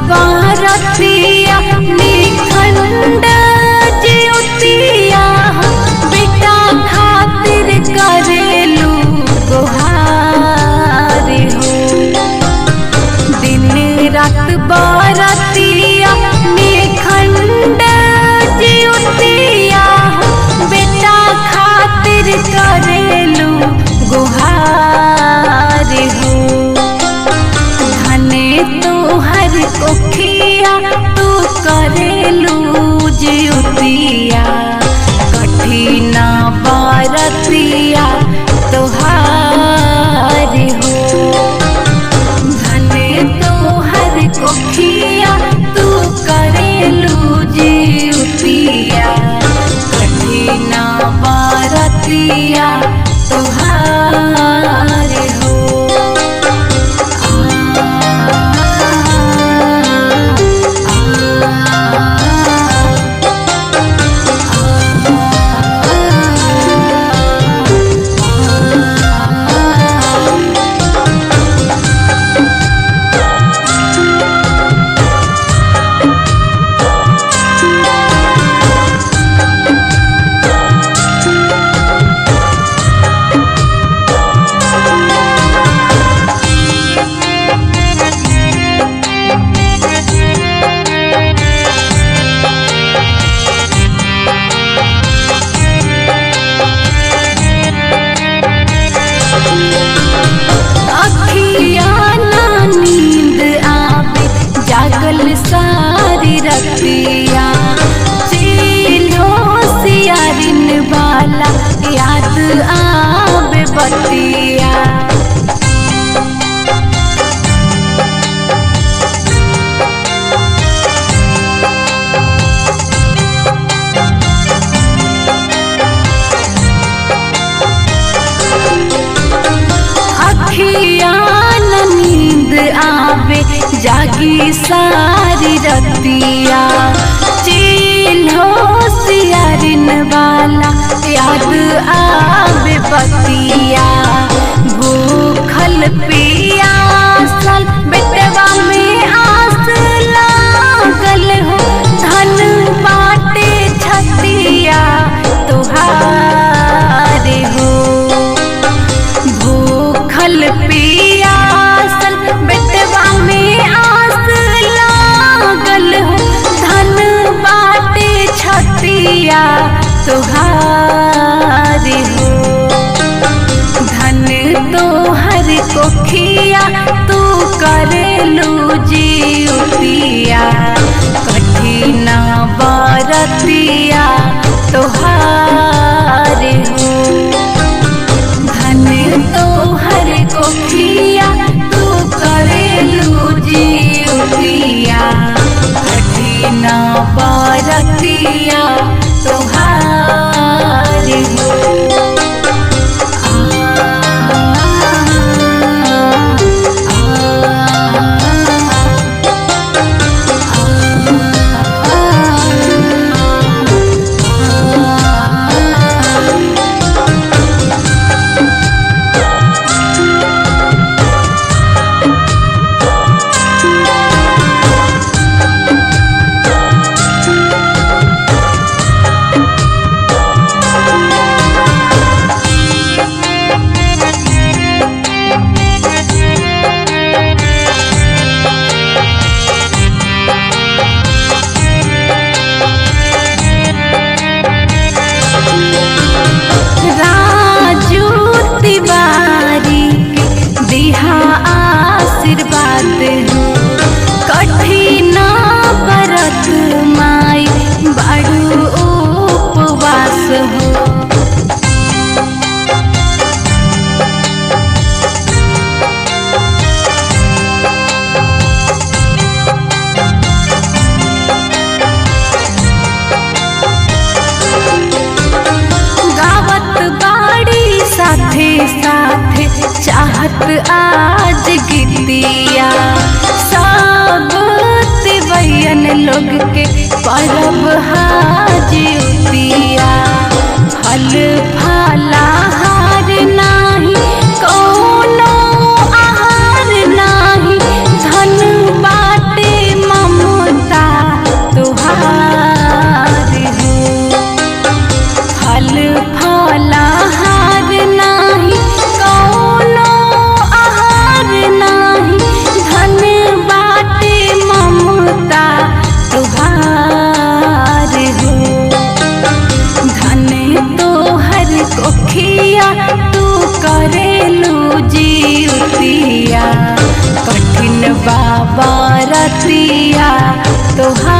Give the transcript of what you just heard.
बारतिया निखंड ज्योतिया बेटा खातिर करेलू गुहार हो। दिन रात बारतिया निखंड ज्योतिया बेटा खातिर करेलू गुहार हो। धने तोहर कोखिया तू करेलू ज्योतिया कठिन बारतिया तोहार हो। धने तोहर कोखिया तू करेलू ज्योतिया कठिन बारतिया तोहार हो। सारी रतिया चिल्हो सियारिन वाला याद आवे बतिया। अखिया नींद आवे जागी सारी रतिया चिल्हो सियारिन वाला याद आवे बतिया। भूखल पियासल बेटवा में आस लागल हो। धन बाटे छतिया तोहार हो। भूखल पियासल बेटवा में आस लागल हो। धन बाटे छतिया तोहार हो। धन तोहर कोखिया तू करेलू ज्योतिया कठिन बारतिया तोहार हो। धन तोहर कोखिया तू करेलू ज्योतिया कठिन बारतिया तोहार हो। आशीर्वाद हो कठिन व्रत माई बड़ू उपवास हो। गावत बाड़ी साथे साथे चाहत आज गीतिया सब तिवैयन लोग के परब हाजिया। फल फलाहार नाही कोनो आहार नाही धन बाटे तोहार